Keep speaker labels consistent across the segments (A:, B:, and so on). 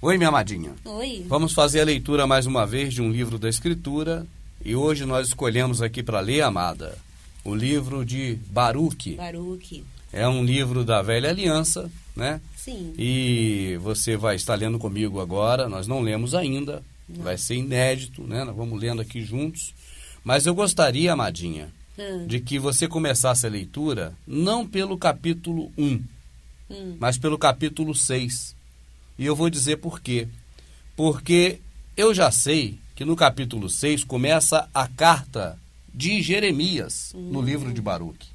A: Oi, minha amadinha.
B: Oi.
A: Vamos fazer a leitura mais uma vez de um livro da Escritura. E hoje nós escolhemos aqui para ler, amada, o livro de Baruque.
B: Baruque.
A: É um livro da Velha Aliança, né?
B: Sim.
A: E você vai estar lendo comigo agora. Nós não lemos ainda. Não. Vai ser inédito, né? Nós vamos lendo aqui juntos. Mas eu gostaria, amadinha, de que você começasse a leitura não pelo capítulo 1, mas pelo capítulo 6. E eu vou dizer por quê. Porque eu já sei que no capítulo 6 começa a carta de Jeremias no livro de Baruque.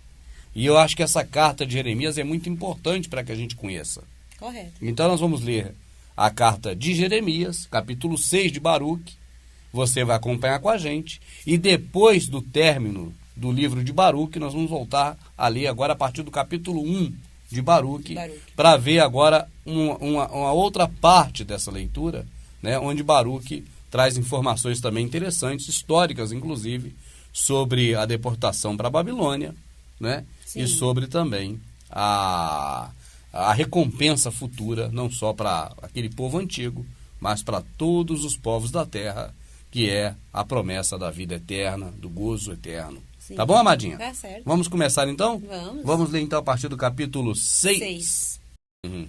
A: E eu acho que essa carta de Jeremias é muito importante para que a gente conheça.
B: Correto.
A: Então nós vamos ler a carta de Jeremias, capítulo 6 de Baruque. Você vai acompanhar com a gente. E depois do término do livro de Baruque, nós vamos voltar a ler agora a partir do capítulo 1 de Baruque. Para ver agora uma outra parte dessa leitura, né, onde Baruque traz informações também interessantes, históricas inclusive, sobre a deportação para a Babilônia, né, e sobre também a recompensa futura, não só para aquele povo antigo, mas para todos os povos da terra, que é a promessa da vida eterna, do gozo eterno. Sim. Tá bom, amadinha?
B: Tá certo.
A: Vamos começar então?
B: Vamos.
A: Vamos ler então a partir do capítulo 6.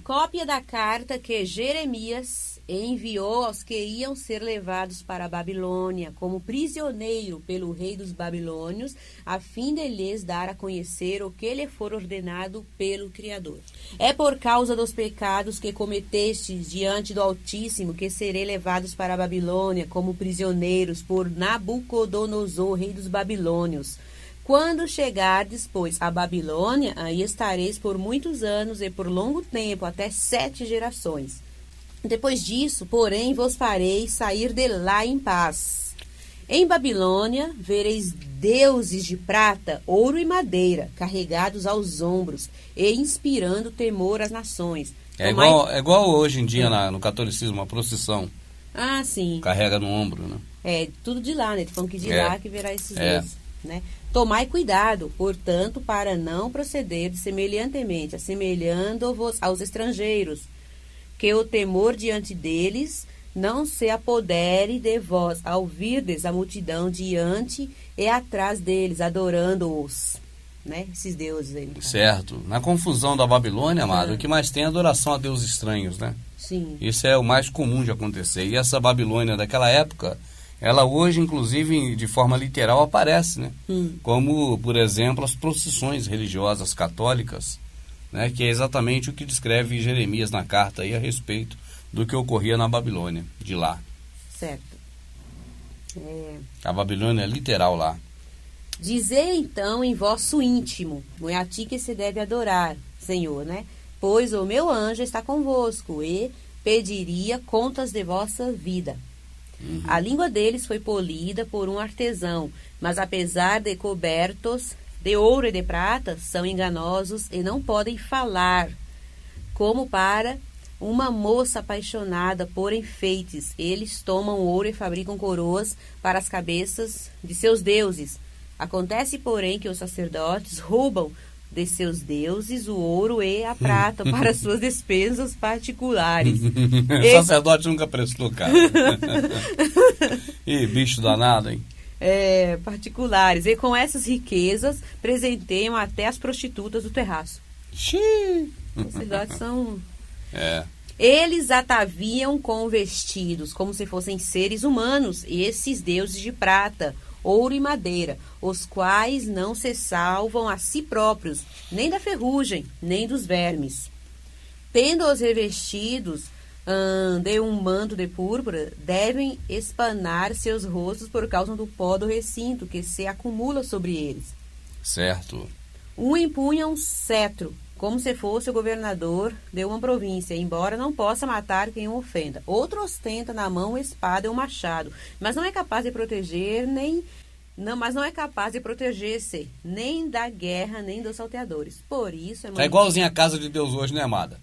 B: Cópia da carta que Jeremias enviou aos que iam ser levados para a Babilônia como prisioneiro pelo rei dos babilônios, a fim de lhes dar a conhecer o que lhe for ordenado pelo Criador. É por causa dos pecados que cometestes diante do Altíssimo que serei levados para a Babilônia como prisioneiros por Nabucodonosor, rei dos babilônios. Quando chegardes, pois, à Babilônia, aí estareis por muitos anos e por longo tempo, até 7 gerações. Depois disso, porém, vos farei sair de lá em paz. Em Babilônia vereis deuses de prata, ouro e madeira, carregados aos ombros e inspirando temor às nações.
A: É igual hoje em dia no catolicismo, uma procissão.
B: Ah, sim.
A: Carrega no ombro, né?
B: É, tudo de lá, né? Falam que de lá que verá esses deuses, né? Tomai cuidado, portanto, para não proceder semelhantemente, assemelhando-vos aos estrangeiros, que o temor diante deles não se apodere de vós, ao virdes a multidão diante e atrás deles, adorando-os, né? Esses deuses aí.
A: Certo. Na confusão da Babilônia, amado, o que mais tem é adoração a deuses estranhos, né?
B: Sim.
A: Isso é o mais comum de acontecer. E essa Babilônia daquela época, ela hoje, inclusive, de forma literal, aparece, né? Como, por exemplo, as procissões religiosas católicas, né? Que é exatamente o que descreve Jeremias na carta aí a respeito do que ocorria na Babilônia, de lá.
B: Certo.
A: A Babilônia é literal lá.
B: Dizei então em vosso íntimo, não é a ti que se deve adorar, Senhor, né? Pois o meu anjo está convosco e pediria contas de vossa vida. A língua deles foi polida por um artesão, mas apesar de cobertos de ouro e de prata, são enganosos e não podem falar, como para uma moça apaixonada por enfeites. Eles tomam ouro e fabricam coroas para as cabeças de seus deuses. Acontece, porém, que os sacerdotes roubam de seus deuses o ouro e a prata para suas despesas particulares.
A: O sacerdote nunca prestou, cara. Ih, bicho danado, hein?
B: Particulares. E com essas riquezas presenteiam até as prostitutas do terraço.
A: Xiii.
B: Os sacerdotes são... Eles ataviam com vestidos como se fossem seres humanos, esses deuses de prata, ouro e madeira, os quais não se salvam a si próprios, nem da ferrugem, nem dos vermes. Tendo-os revestidos de um manto de púrpura, devem espanar seus rostos por causa do pó do recinto que se acumula sobre eles.
A: Certo.
B: Um empunha um cetro, como se fosse o governador de uma província, embora não possa matar quem o ofenda. Outro ostenta na mão uma espada e um machado, mas não é capaz de proteger-se nem da guerra, nem dos salteadores. Por isso
A: é igualzinho a casa de Deus hoje, né, amada?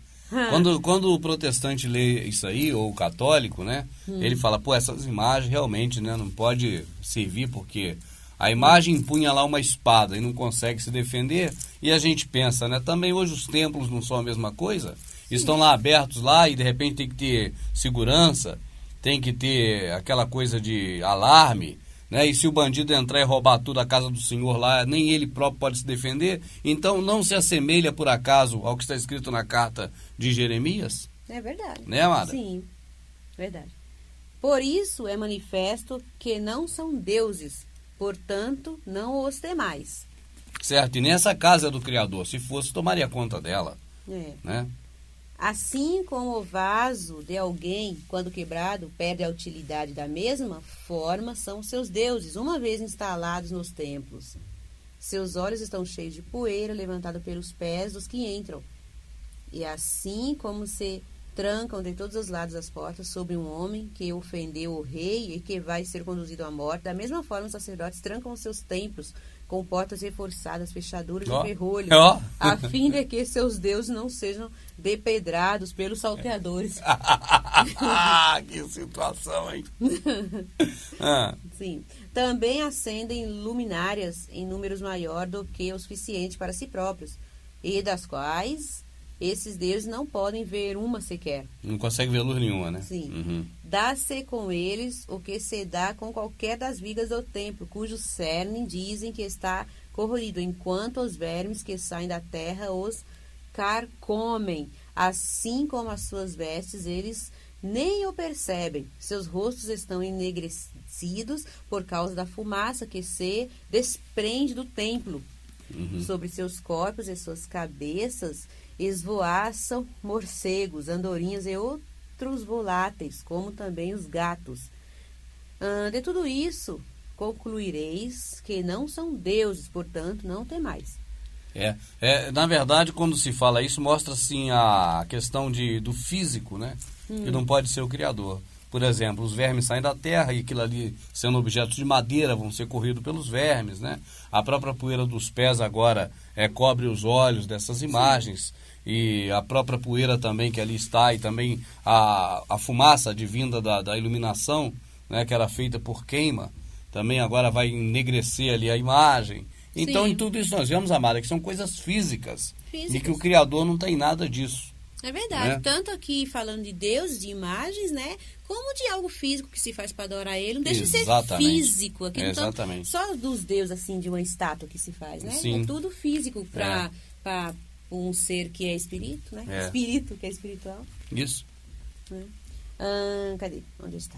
A: Quando o protestante lê isso aí, ou o católico, né, ele fala, essas imagens realmente, né, não pode servir porque a imagem empunha lá uma espada e não consegue se defender. E a gente pensa, né, também hoje os templos não são a mesma coisa. estão lá abertos lá e de repente tem que ter segurança, tem que ter aquela coisa de alarme, né? E se o bandido entrar e roubar tudo a casa do senhor lá, nem ele próprio pode se defender. Então não se assemelha por acaso ao que está escrito na carta de Jeremias?
B: É verdade.
A: Né, amada?
B: Sim, verdade. Por isso é manifesto que não são deuses, portanto não os temais.
A: Certo, e nessa casa é do Criador, se fosse, tomaria conta dela, né?
B: Assim como o vaso de alguém, quando quebrado, perde a utilidade da mesma forma, são seus deuses, uma vez instalados nos templos. Seus olhos estão cheios de poeira, levantada pelos pés dos que entram. E assim como se trancam de todos os lados as portas sobre um homem que ofendeu o rei e que vai ser conduzido à morte, da mesma forma os sacerdotes trancam os seus templos com portas reforçadas, fechaduras de ferrolho, a fim de que seus deuses não sejam depedrados pelos salteadores.
A: Que situação, hein?
B: Sim. Também acendem luminárias em números maior do que o suficiente para si próprios, e das quais esses deuses não podem ver uma sequer.
A: Não consegue ver luz nenhuma, né?
B: Sim.
A: Uhum.
B: Dá-se com eles o que se dá com qualquer das vigas do templo, cujo cerne dizem que está corroído, enquanto os vermes que saem da terra os carcomem. Assim como as suas vestes, eles nem o percebem. Seus rostos estão enegrecidos por causa da fumaça que se desprende do templo.
A: Uhum.
B: Sobre seus corpos e suas cabeças esvoaçam morcegos, andorinhas e outros voláteis, como também os gatos. De tudo isso, concluireis que não são deuses, portanto, não temais.
A: Na verdade, quando se fala isso, mostra assim a questão do físico, né? Que não pode ser o Criador. Por exemplo, os vermes saem da terra e aquilo ali, sendo objetos de madeira, vão ser corridos pelos vermes, né? A própria poeira dos pés agora cobre os olhos dessas imagens. Sim. E a própria poeira também que ali está, e também a fumaça advinda da iluminação, né, que era feita por queima, também agora vai enegrecer ali a imagem. Então, Sim. Em tudo isso nós vemos, amada, que são coisas físicas. E que o Criador não tem nada disso.
B: É verdade, né? Tanto aqui falando de Deus, de imagens, né? Como de algo físico que se faz para adorar ele. Não deixa de ser físico. Aqui
A: Exatamente.
B: Só dos deuses, assim, de uma estátua que se faz, né?
A: Sim.
B: É tudo físico para um ser que é espírito, né? Espírito que é espiritual.
A: Isso.
B: Cadê? Onde está?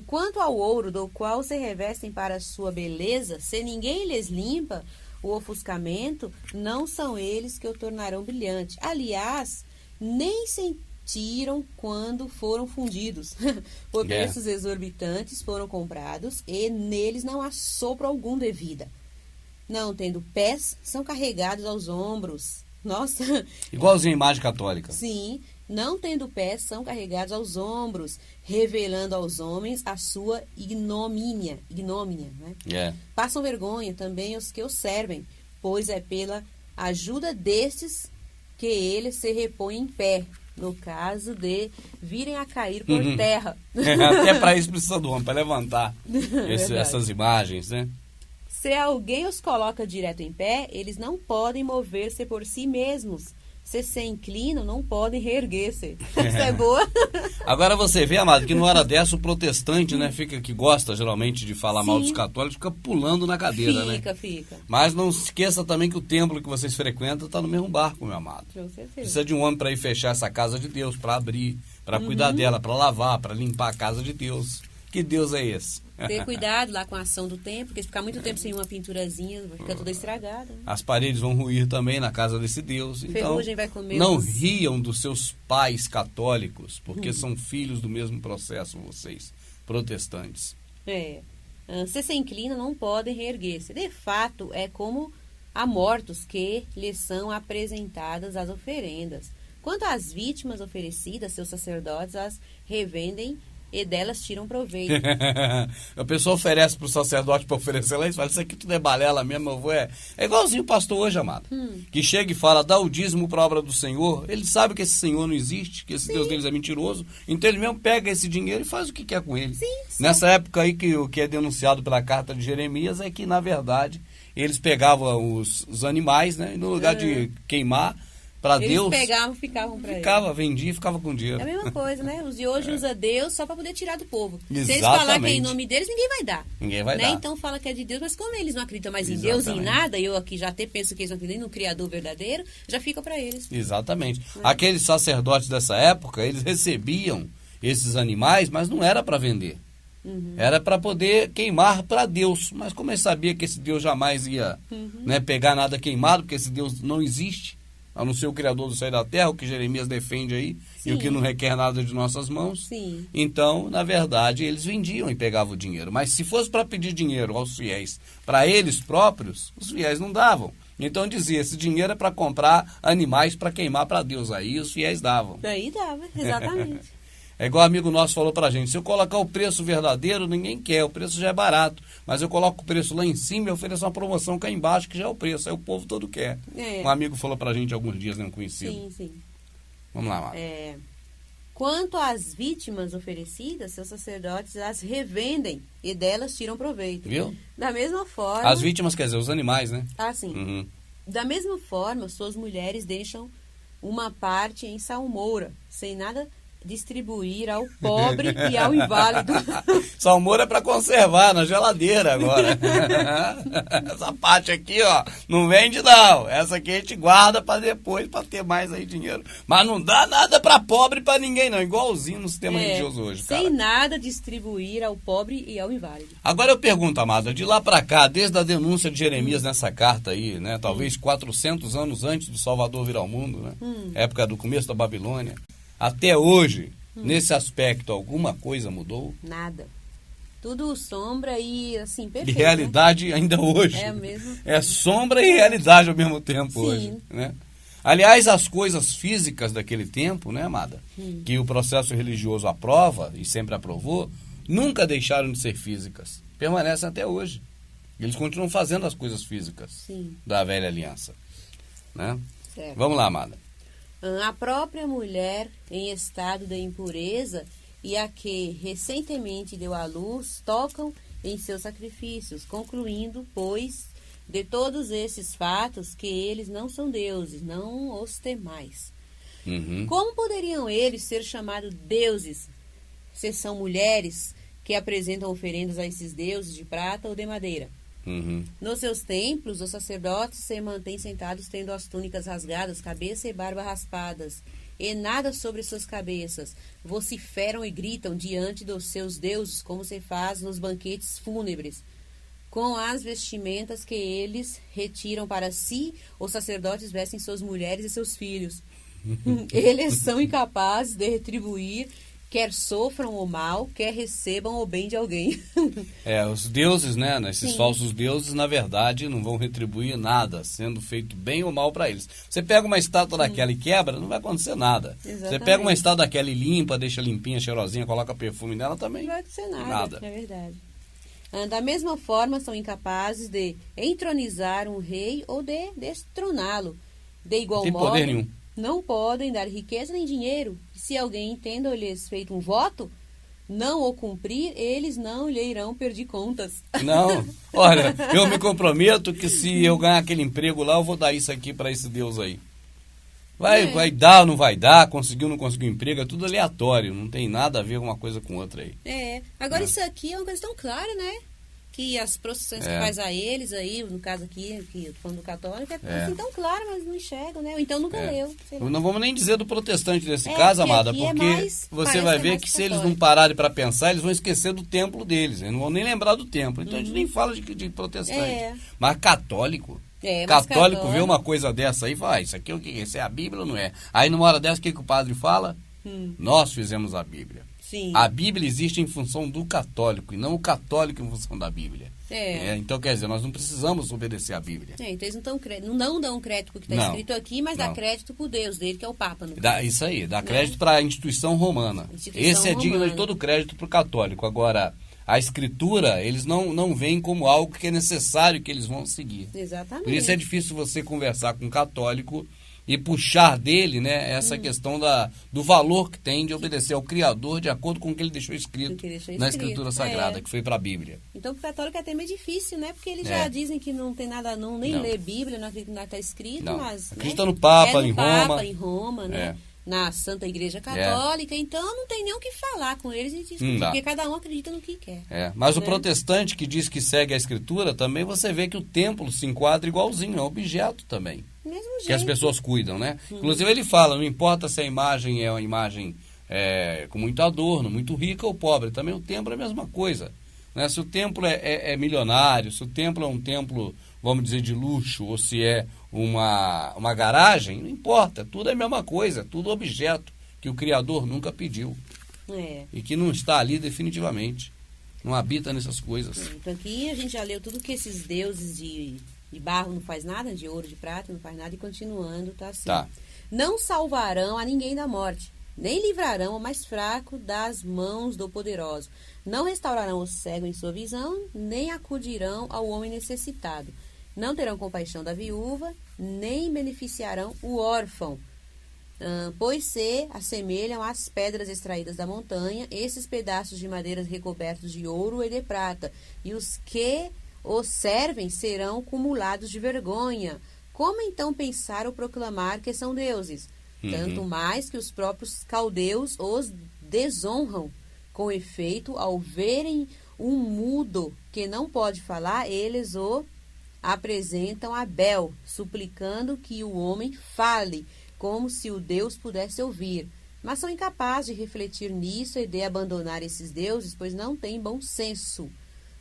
B: Quanto ao ouro, do qual se revestem para sua beleza, se ninguém lhes limpa o ofuscamento, não são eles que o tornarão brilhante. Aliás, nem sentiram quando foram fundidos. Por preços exorbitantes foram comprados e neles não há sopro algum de vida. Não tendo pés, são carregados aos ombros. Nossa!
A: Igualzinho a imagem católica.
B: Sim. Não tendo pés, são carregados aos ombros, revelando aos homens a sua ignomínia, né? Passam vergonha também os que os servem, pois é pela ajuda destes que eles se repõem em pé, no caso de virem a cair por terra.
A: Até para isso precisa do homem, para levantar essas imagens, né?
B: Se alguém os coloca direto em pé, eles não podem mover-se por si mesmos. Se inclinam, não podem reerguer-se. Isso é boa.
A: Agora você vê, amado, que na hora dessa o protestante, né, que gosta geralmente de falar mal dos católicos, fica pulando na cadeira, né?
B: Fica.
A: Mas não se esqueça também que o templo que vocês frequentam está no mesmo barco, meu amado.
B: Com certeza.
A: Precisa de um homem para ir fechar essa casa de Deus, para abrir, para cuidar dela, para lavar, para limpar a casa de Deus. Que Deus é esse?
B: Ter cuidado lá com a ação do tempo, porque se ficar muito tempo sem uma pinturazinha, vai ficar toda estragada. Né?
A: As paredes vão ruir também na casa desse Deus. Então,
B: ferrugem vai comer.
A: Não riam dos seus pais católicos, porque são filhos do mesmo processo, vocês, protestantes.
B: Se inclinam, não podem reerguer-se. De fato, é como a mortos que lhes são apresentadas as oferendas. Quanto às vítimas oferecidas, seus sacerdotes as revendem e delas tiram proveito.
A: A pessoa oferece para o sacerdote para oferecer lá e fala, isso aqui tudo é balela mesmo, eu vou... É igualzinho o pastor hoje, amado. Que chega e fala, dá o dízimo para a obra do Senhor. Ele sabe que esse Senhor não existe, que esse Deus deles é mentiroso. Então ele mesmo pega esse dinheiro e faz o que quer com ele.
B: Sim.
A: Nessa época aí que o que é denunciado pela carta de Jeremias é que, na verdade, eles pegavam os animais, né? E no lugar de queimar, para
B: Eles
A: Deus.
B: pegavam, ficavam para ele.
A: Ficava, vendia e ficava com dinheiro.
B: É a mesma coisa, né? Os de hoje usa Deus só para poder tirar do povo.
A: Exatamente.
B: Se eles falar que é em nome deles, ninguém vai dar.
A: Ninguém vai
B: né?
A: dar.
B: Então fala que é de Deus, mas como eles não acreditam mais em
A: Exatamente.
B: Deus, em nada, eu aqui já até penso que eles não acreditam no Criador verdadeiro, já fica para eles.
A: Exatamente. Aqueles sacerdotes dessa época, eles recebiam esses animais, mas não era para vender. Era para poder queimar para Deus. Mas como ele sabia que esse Deus jamais ia né, pegar nada queimado, porque esse Deus não existe, a não ser o Criador do céu e da terra, o que Jeremias defende aí,
B: Sim.
A: e o que não requer nada de nossas mãos.
B: Sim.
A: Então, na verdade, eles vendiam e pegavam o dinheiro. Mas se fosse para pedir dinheiro aos fiéis, para eles próprios, os fiéis não davam. Então dizia, esse dinheiro é para comprar animais para queimar para Deus. Aí os fiéis davam.
B: Daí dava, exatamente.
A: É igual um amigo nosso falou pra gente, se eu colocar o preço verdadeiro, ninguém quer, o preço já é barato. Mas eu coloco o preço lá em cima e ofereço uma promoção cá embaixo, que já é o preço, aí o povo todo quer.
B: É.
A: Um amigo falou pra gente há alguns dias, né, um conhecido.
B: Sim, sim.
A: Vamos lá, Mara.
B: Quanto às vítimas oferecidas, seus sacerdotes as revendem e delas tiram proveito.
A: Viu?
B: Da mesma forma...
A: As vítimas, quer dizer, os animais, né?
B: Sim.
A: Uhum.
B: Da mesma forma, suas mulheres deixam uma parte em salmoura, sem nada distribuir ao pobre e ao inválido.
A: Salmoura é para conservar na geladeira agora. Essa parte aqui, ó, não vende não. Essa aqui a gente guarda para depois, para ter mais aí dinheiro. Mas não dá nada para pobre para ninguém não, igualzinho no sistema religioso hoje, cara.
B: Sem nada distribuir ao pobre e ao inválido.
A: Agora eu pergunto, amada, de lá para cá, desde a denúncia de Jeremias nessa carta aí, né, talvez 400 anos antes do Salvador vir ao mundo, né, época do começo da Babilônia, até hoje, nesse aspecto, alguma coisa mudou?
B: Nada. Tudo sombra e, assim, perfeito.
A: De realidade,
B: né?
A: ainda hoje.
B: É mesmo.
A: É sombra e realidade ao mesmo tempo.
B: Sim.
A: Hoje, né? Aliás, as coisas físicas daquele tempo, né, amada? Que o processo religioso aprova, e sempre aprovou, nunca deixaram de ser físicas. Permanecem até hoje. Eles continuam fazendo as coisas físicas
B: Sim.
A: da velha aliança. Né?
B: Certo.
A: Vamos lá, amada.
B: A própria mulher em estado de impureza e a que recentemente deu à luz tocam em seus sacrifícios, concluindo, pois, de todos esses fatos que eles não são deuses, não os temais. Como poderiam eles ser chamados deuses, se são mulheres que apresentam oferendas a esses deuses de prata ou de madeira? Nos seus templos, os sacerdotes se mantêm sentados tendo as túnicas rasgadas, cabeça e barba raspadas, e nada sobre suas cabeças. Vociferam e gritam diante dos seus deuses, como se faz nos banquetes fúnebres. Com as vestimentas que eles retiram para si, os sacerdotes vestem suas mulheres e seus filhos. Eles são incapazes de retribuir, quer sofram o mal, quer recebam o bem de alguém.
A: Os deuses, né? Esses
B: Sim.
A: falsos deuses, na verdade, não vão retribuir nada, sendo feito bem ou mal para eles. Você pega uma estátua daquela e quebra, não vai acontecer nada.
B: Exatamente.
A: Você pega uma estátua daquela e limpa, deixa limpinha, cheirosinha, coloca perfume nela também.
B: Não vai acontecer nada,
A: Nada.
B: é verdade. Da mesma forma, são incapazes de entronizar um rei ou de destroná-lo. De igual
A: Não tem
B: modo,
A: poder nenhum.
B: não podem dar riqueza nem dinheiro. Se alguém tendo-lhes feito um voto, não o cumprir, eles não lhe irão pedir contas.
A: Não, olha, eu me comprometo que se eu ganhar aquele emprego lá, eu vou dar isso aqui para esse Deus aí. Vai dar ou não vai dar, conseguiu ou não conseguiu emprego, é tudo aleatório, não tem nada a ver uma coisa com outra aí.
B: Agora isso aqui é uma coisa tão clara, né? Que as procissões que faz a eles aí, no caso aqui, que eu tô falando do católico, é assim tão claro, mas não enxergam, né? Ou então nunca leu. Sei lá.
A: Não vamos nem dizer do protestante nesse caso,
B: porque
A: amada,
B: aqui
A: porque
B: mais-
A: você
B: parece
A: vai
B: ser
A: ver
B: mais
A: que se eles
B: católico.
A: não pararem para pensar, eles vão esquecer do templo deles, eles não vão nem lembrar do templo. Então a gente nem fala de protestante. Mas católico.
B: Mas
A: Católico vê uma coisa dessa aí e fala, isso aqui é o que? Isso é a Bíblia ou não é? Aí numa hora dessa, o que o padre fala? Nós fizemos a Bíblia.
B: Sim.
A: A Bíblia existe em função do católico e não o católico em função da Bíblia. Então, quer dizer, nós não precisamos obedecer à Bíblia.
B: Então eles não dão crédito pro que está
A: Não.
B: escrito aqui, mas dá
A: Não.
B: crédito pro Deus dele, que é o Papa. No
A: Isso aí, dá crédito para a instituição romana.
B: Instituição
A: Esse é digno
B: romana.
A: de todo crédito para o católico. Agora, a escritura, eles não veem como algo que é necessário que eles vão seguir.
B: Exatamente.
A: Por isso é difícil você conversar com um católico e puxar dele, né, essa questão do valor que tem de obedecer ao Criador de acordo com o que ele deixou escrito na Escritura Sagrada, que foi para a Bíblia.
B: Então, para o católico é até meio difícil, né? Porque eles já dizem que não tem nada, nem lê Bíblia, não acredita que está escrito, mas...
A: Acredita no Papa,
B: em Roma, né? Na Santa Igreja Católica, então não tem nem o que falar com eles e discutir, porque cada um acredita no que quer.
A: Mas o protestante que diz que segue a Escritura, também você vê que o templo se enquadra igualzinho, é um objeto também.
B: Mesmo jeito.
A: Que as pessoas cuidam, né? Inclusive ele fala, não importa se a imagem é uma imagem com muito adorno, muito rica ou pobre, também o templo é a mesma coisa. Né? Se o templo é milionário, se o templo é um templo, vamos dizer, de luxo, ou se é uma garagem, não importa, tudo é a mesma coisa, tudo objeto que o Criador nunca pediu. E que não está ali definitivamente, não habita nessas coisas.
B: Então aqui a gente já leu tudo que esses deuses de barro não faz nada, de ouro, de prata não faz nada, e continuando, tá assim. Não salvarão a ninguém da morte, nem livrarão o mais fraco das mãos do poderoso. Não restaurarão o cego em sua visão, nem acudirão ao homem necessitado. Não terão compaixão da viúva, nem beneficiarão o órfão, pois se assemelham às pedras extraídas da montanha, esses pedaços de madeira recobertos de ouro e de prata, e os que os servem serão cumulados de vergonha. Como então pensar ou proclamar que são deuses? Tanto mais que os próprios caldeus os desonram. Com efeito, ao verem um mudo que não pode falar, eles o apresentam a Bel, suplicando que o homem fale, como se o Deus pudesse ouvir. Mas são incapazes de refletir nisso e de abandonar esses deuses, pois não têm bom senso.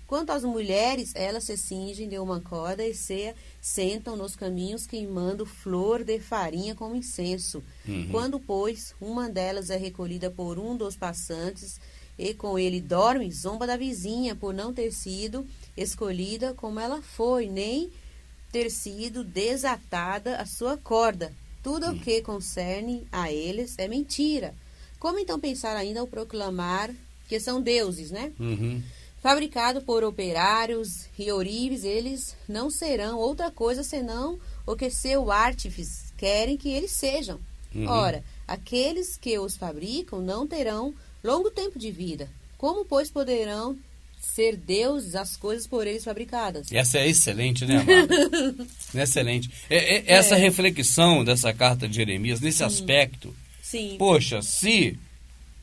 B: Quanto às mulheres, elas se cingem de uma corda e se sentam nos caminhos queimando flor de farinha como incenso. Quando, pois, uma delas é recolhida por um dos passantes e com ele dorme, zomba da vizinha por não ter sido escolhida como ela foi, nem ter sido desatada a sua corda. Tudo o que concerne a eles é mentira. Como então pensar ainda ao proclamar que são deuses, né? Fabricado por operários e ourives, eles não serão outra coisa senão o que seu artífice querem que eles sejam. Ora, aqueles que os fabricam não terão longo tempo de vida. Como, pois, poderão ser deuses as coisas por eles fabricadas?
A: Essa é excelente, né, amada? Excelente. Essa reflexão dessa carta de Jeremias, nesse aspecto, poxa, se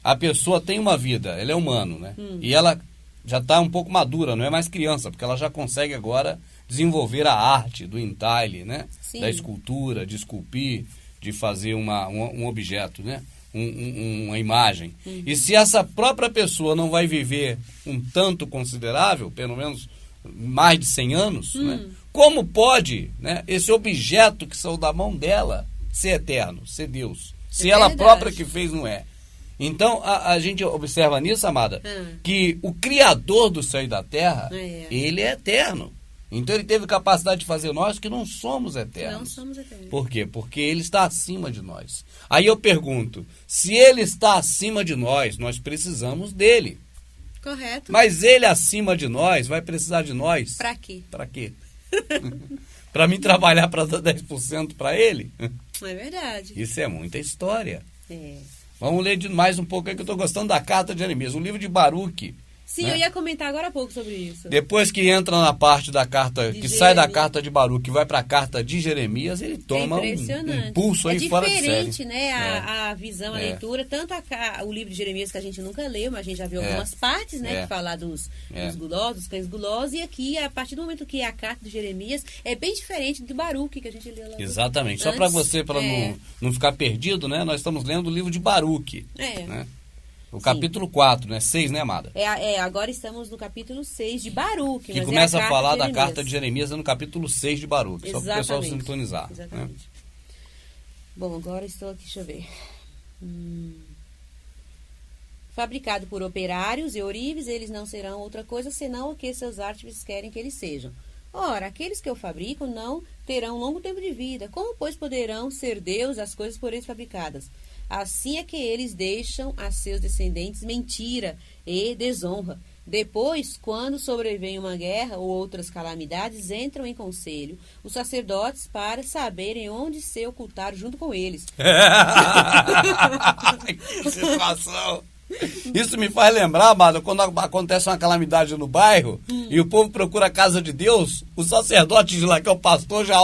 A: a pessoa tem uma vida, ela é humano, né? E ela já está um pouco madura, não é mais criança, porque ela já consegue agora desenvolver a arte do entalhe, né? Da escultura, de esculpir, de fazer um objeto, né? Uma imagem. E se essa própria pessoa não vai viver um tanto considerável, pelo menos mais de 100 anos, né? Como pode, né, esse objeto que saiu da mão dela ser eterno, ser Deus? Se ela própria que fez não é. Então, a gente observa nisso, amada, que o Criador do céu e da terra, ele é eterno. Então, ele teve capacidade de fazer nós que não somos eternos.
B: Não somos eternos.
A: Por quê? Porque ele está acima de nós. Aí eu pergunto, se ele está acima de nós, nós precisamos dele.
B: Correto.
A: Mas ele acima de nós vai precisar de nós.
B: Para quê?
A: Para quê? Para mim trabalhar para dar 10% para ele?
B: É verdade.
A: Isso é muita história. Vamos ler mais um pouco aí, que eu estou gostando da carta de Jeremias, um livro de Baruque.
B: Sim, né? Eu ia comentar agora há pouco sobre isso. Depois
A: que entra na parte da carta, que sai da carta de Baruque e vai para a carta de Jeremias, ele toma um pulso aí fora de série.
B: É diferente, né? A visão, a leitura. Tanto o livro de Jeremias, que a gente nunca leu, mas a gente já viu algumas partes, né? Que fala dos gulosos, dos cães gulosos. E aqui, a partir do momento que é a carta de Jeremias, é bem diferente do Baruque, que a gente leu lá.
A: Exatamente. Só para você, para não ficar perdido, né? Nós estamos lendo o livro de Baruque. Né? O capítulo 4, né? 6, né, amada?
B: Agora estamos no capítulo 6 de Baruque.
A: Que começa a falar da carta de Jeremias no capítulo 6 de Baruque. Exatamente. Só para o pessoal sintonizar.
B: Exatamente. Né? Bom, agora estou aqui, deixa eu ver. Fabricado por operários e ourives, eles não serão outra coisa senão o que seus artífices querem que eles sejam. Ora, aqueles que eu fabrico não terão longo tempo de vida. Como, pois, poderão ser Deus as coisas por eles fabricadas? Assim é que eles deixam a seus descendentes mentira e desonra. Depois, quando sobrevém uma guerra ou outras calamidades, entram em conselho os sacerdotes para saberem onde se ocultar junto com eles.
A: Que situação! Isso me faz lembrar, amado, quando acontece uma calamidade no bairro e o povo procura a casa de Deus, o sacerdote de lá, que é o pastor, já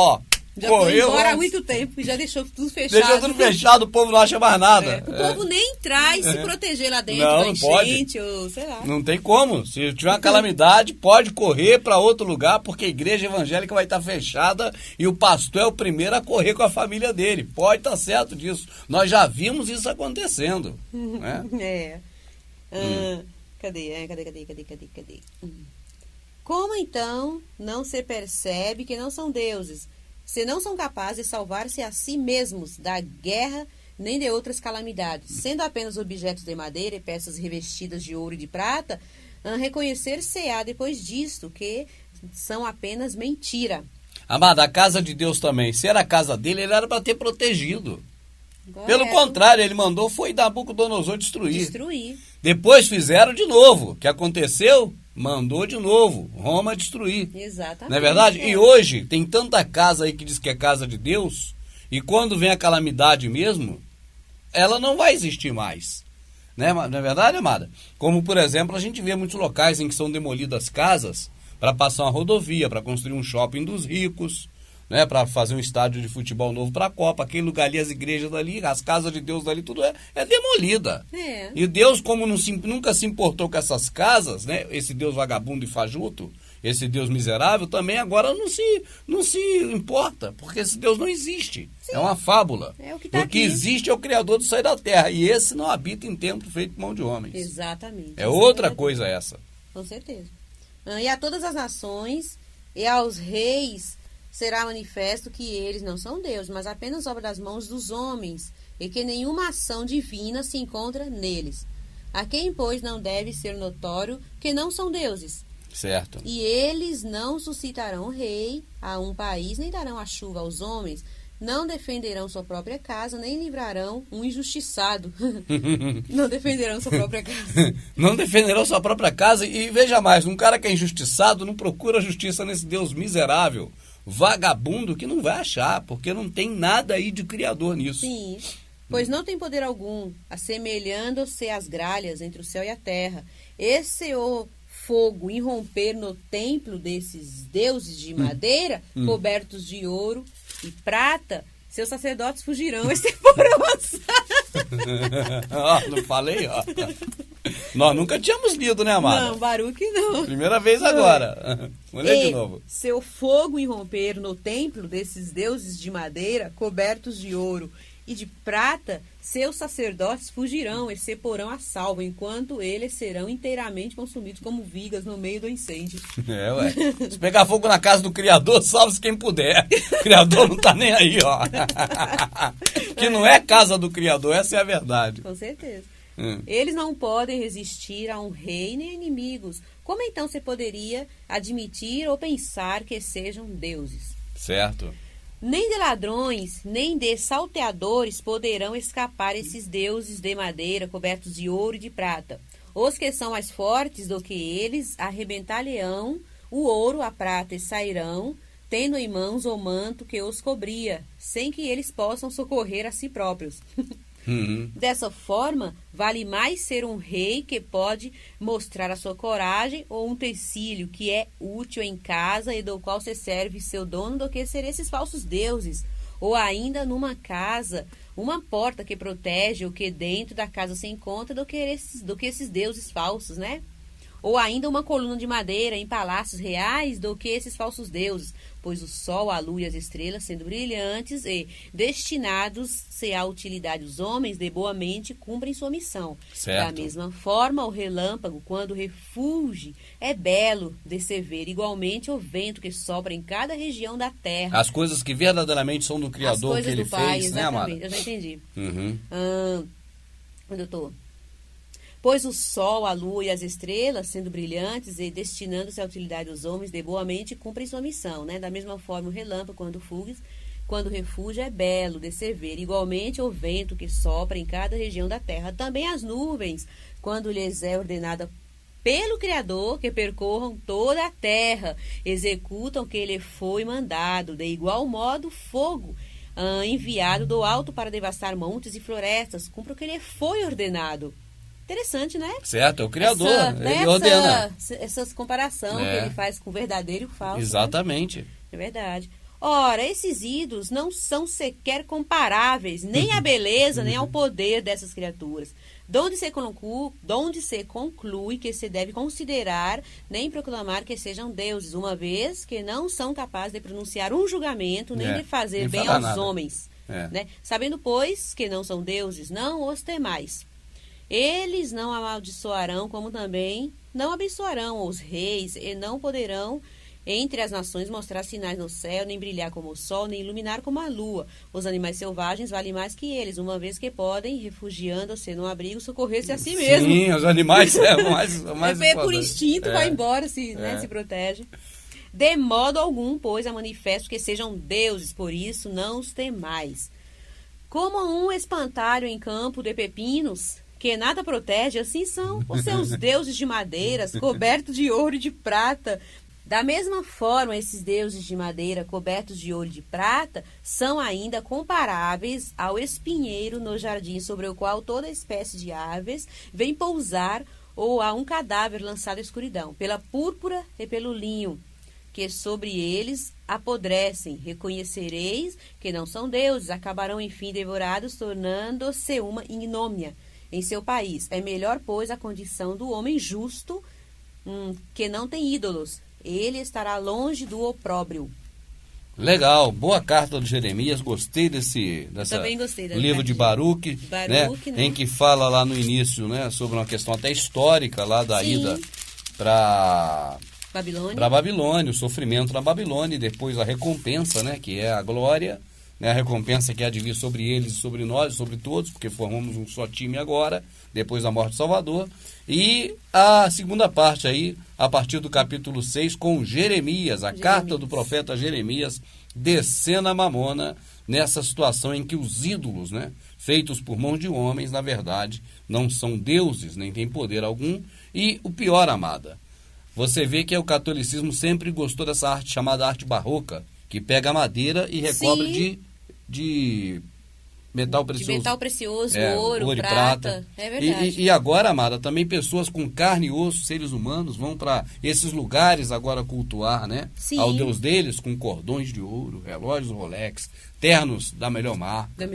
B: foi embora há muito tempo e já deixou tudo fechado.
A: Deixou tudo fechado, o povo não acha mais nada.
B: O povo nem entrar e se proteger lá dentro
A: não,
B: da enchente, ou sei lá.
A: Não tem como. Se tiver uma calamidade, pode correr para outro lugar, porque a igreja evangélica vai estar fechada e o pastor é o primeiro a correr com a família dele. Pode estar certo disso. Nós já vimos isso acontecendo. Né?
B: Cadê? Como então não se percebe que não são deuses, se não são capazes de salvar-se a si mesmos da guerra nem de outras calamidades, sendo apenas objetos de madeira e peças revestidas de ouro e de prata, reconhecer-se-á depois disto que são apenas mentira.
A: Amada, a casa de Deus também, se era a casa dele, ele era para ter protegido. Pelo contrário, ele mandou foi Nabucodonosor destruir. Depois fizeram de novo. O que aconteceu? Mandou de novo. Roma destruir.
B: Exatamente.
A: Não é verdade? E hoje tem tanta casa aí que diz que é casa de Deus, e quando vem a calamidade mesmo, ela não vai existir mais. Né? Não é verdade, amada? Como, por exemplo, a gente vê muitos locais em que são demolidas casas para passar uma rodovia, para construir um shopping dos ricos, né, para fazer um estádio de futebol novo para a Copa. Aquele lugar ali, as igrejas dali, as casas de Deus dali, tudo é demolida. E Deus, como nunca se importou com essas casas, né, esse Deus vagabundo e fajuto, esse Deus miserável, também agora não se importa, porque esse Deus não existe. Sim. É uma fábula. O que existe é o Criador do céu e da terra, e esse não habita em templo feito por mão de homens.
B: Exatamente.
A: É outra coisa essa.
B: Com certeza. E a todas as nações e aos reis será manifesto que eles não são Deus, mas apenas obra das mãos dos homens, e que nenhuma ação divina se encontra neles. A quem, pois, não deve ser notório que não são deuses.
A: Certo.
B: E eles não suscitarão rei a um país, nem darão a chuva aos homens, não defenderão sua própria casa, nem livrarão um injustiçado. Não defenderão sua própria casa.
A: Não defenderão sua própria casa, e veja mais, um cara que é injustiçado não procura justiça nesse Deus miserável, vagabundo, que não vai achar, porque não tem nada aí de criador nisso.
B: Sim, pois não tem poder algum, assemelhando-se às gralhas entre o céu e a terra. Esse o fogo irromper no templo desses deuses de madeira, cobertos de ouro e prata, seus sacerdotes fugirão e se porão
A: Não falei, ó. Nós nunca tínhamos lido, né, amada?
B: Não, Baruque não.
A: Primeira vez agora. Vou ler de novo.
B: Seu fogo irromper no templo desses deuses de madeira, cobertos de ouro e de prata, seus sacerdotes fugirão e se porão a salvo, enquanto eles serão inteiramente consumidos como vigas no meio do incêndio.
A: Se pegar fogo na casa do Criador, salve-se quem puder. O Criador não tá nem aí, ó. Que não é casa do Criador, essa é a verdade.
B: Com certeza. Eles não podem resistir a um rei nem a inimigos. Como então você poderia admitir ou pensar que sejam deuses?
A: Certo.
B: Nem de ladrões, nem de salteadores poderão escapar esses deuses de madeira cobertos de ouro e de prata. Os que são mais fortes do que eles arrebentar-lhe-ão o ouro, a prata e sairão, tendo em mãos o manto que os cobria, sem que eles possam socorrer a si próprios. Dessa forma, vale mais ser um rei que pode mostrar a sua coragem, ou um utensílio que é útil em casa e do qual se serve seu dono, do que ser esses falsos deuses. Ou ainda numa casa, uma porta que protege o que dentro da casa se encontra, do que esses deuses falsos, né? Ou ainda uma coluna de madeira em palácios reais, do que esses falsos deuses, pois o sol, a lua e as estrelas, sendo brilhantes e destinados-se à utilidade dos homens, de boa mente cumprem sua missão.
A: Certo.
B: Da mesma forma, o relâmpago, quando refulge, é belo de se ver. Igualmente, o vento que sopra em cada região da terra.
A: As coisas que verdadeiramente são do Criador, que ele
B: Pai,
A: fez, né, amada?
B: Eu já entendi. Onde eu tô? Pois o sol, a lua e as estrelas, sendo brilhantes e destinando-se à utilidade dos homens, de boa mente cumprem sua missão, né? Da mesma forma, o relâmpago, quando refúgio, é belo de se ver. Igualmente, o vento que sopra em cada região da terra. Também as nuvens, quando lhes é ordenada pelo Criador que percorram toda a terra, executam o que lhe foi mandado. De igual modo, fogo enviado do alto para devastar montes e florestas, cumpra o que lhe foi ordenado. Interessante, né?
A: Certo, é o Criador, ele ordena.
B: Essa comparação que ele faz com verdadeiro e falso.
A: Exatamente.
B: Né? É verdade. Ora, esses ídolos não são sequer comparáveis, nem à beleza, nem ao poder dessas criaturas. Donde se conclui que se deve considerar nem proclamar que sejam deuses, uma vez que não são capazes de pronunciar um julgamento, nem de fazer bem aos homens. Né? Sabendo, pois, que não são deuses, não os temais. Eles não amaldiçoarão, como também não abençoarão os reis, e não poderão entre as nações mostrar sinais no céu, nem brilhar como o sol, nem iluminar como a lua. Os animais selvagens valem mais que eles, uma vez que podem, refugiando-se no abrigo, socorrer-se a si mesmo.
A: Sim, os animais mais
B: por instinto vai embora, se protege. De modo algum, pois, é manifesto que sejam deuses, por isso não os temais. Como um espantalho em campo de pepinos, que nada protege, assim são os seus deuses de madeiras, cobertos de ouro e de prata. Da mesma forma, esses deuses de madeira cobertos de ouro e de prata são ainda comparáveis ao espinheiro no jardim, sobre o qual toda espécie de aves vem pousar, ou a um cadáver lançado à escuridão, pela púrpura e pelo linho, que sobre eles apodrecem. Reconhecereis que não são deuses, acabarão enfim devorados, tornando-se uma ignomínia em seu país. É melhor, pois, a condição do homem justo, que não tem ídolos. Ele estará longe do opróbrio.
A: Legal, boa carta de Jeremias, gostei
B: também gostei da
A: livro de Baruque, né? Em que fala lá no início, né, sobre uma questão até histórica lá da ida para Babilônia, o sofrimento na Babilônia e depois a recompensa, né, que é a glória, né, a recompensa que há de vir sobre eles e sobre nós, sobre todos, porque formamos um só time agora, depois da morte do Salvador. E a segunda parte aí, a partir do capítulo 6, com Jeremias, carta do profeta Jeremias, descendo a mamona nessa situação em que os ídolos, né, feitos por mãos de homens, na verdade, não são deuses, nem têm poder algum. E o pior, amada, você vê que o catolicismo sempre gostou dessa arte chamada arte barroca, que pega a madeira e recobre de metal precioso.
B: De metal precioso, ouro, prata. É verdade.
A: E agora, amada, também pessoas com carne e osso, seres humanos, vão para esses lugares agora cultuar, né?
B: Sim.
A: Ao Deus deles, com cordões de ouro, relógios Rolex, ternos da melhor marca.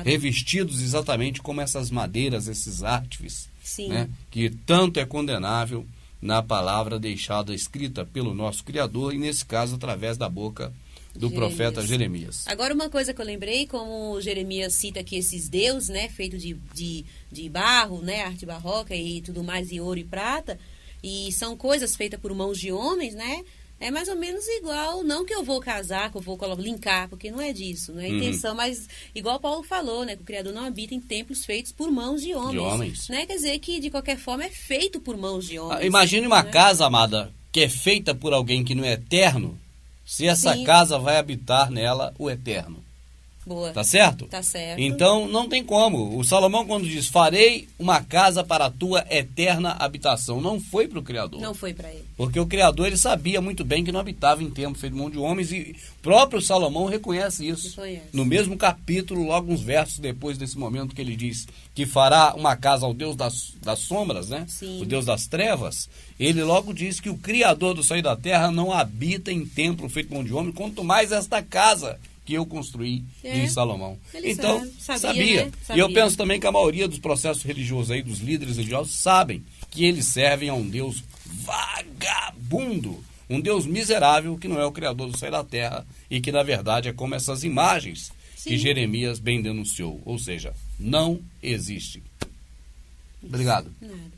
A: Revestidos exatamente como essas madeiras, esses artífices.
B: Sim.
A: Né? Que tanto é condenável na palavra deixada escrita pelo nosso Criador, e nesse caso através da boca do profeta Jeremias.
B: Agora, uma coisa que eu lembrei, como Jeremias cita aqui esses deuses, né, feito de barro, né, arte barroca e tudo mais, de ouro e prata, e são coisas feitas por mãos de homens, né, é mais ou menos igual, não que eu vou casar, que eu vou linkar, porque não é disso, não é a intenção, mas igual Paulo falou, né, que o Criador não habita em templos feitos por mãos de homens. Né, quer dizer que, de qualquer forma, é feito por mãos de homens.
A: Imagine uma casa, amada, que é feita por alguém que não é eterno, se essa casa vai habitar nela o eterno.
B: Boa.
A: Tá certo?
B: Tá certo.
A: Então, não tem como. O Salomão, quando diz, farei uma casa para a tua eterna habitação, não foi para o Criador.
B: Não foi para ele.
A: Porque o Criador, ele sabia muito bem que não habitava em templo feito de mão de homens, e o próprio Salomão reconhece isso. No mesmo capítulo, logo uns versos depois desse momento que ele diz que fará uma casa ao Deus das sombras, né?
B: Sim.
A: O Deus das trevas. Ele logo diz que o Criador do céu e da terra não habita em templo feito de mão de homem, quanto mais esta casa que eu construí em Salomão.
B: Ele
A: então, sabia.
B: Né?
A: E eu penso também que a maioria dos processos religiosos aí, dos líderes religiosos, sabem que eles servem a um Deus vagabundo, um Deus miserável, que não é o Criador do céu e da terra, e que, na verdade, é como essas imagens que Jeremias bem denunciou. Ou seja, não existe. Obrigado.
B: Nada.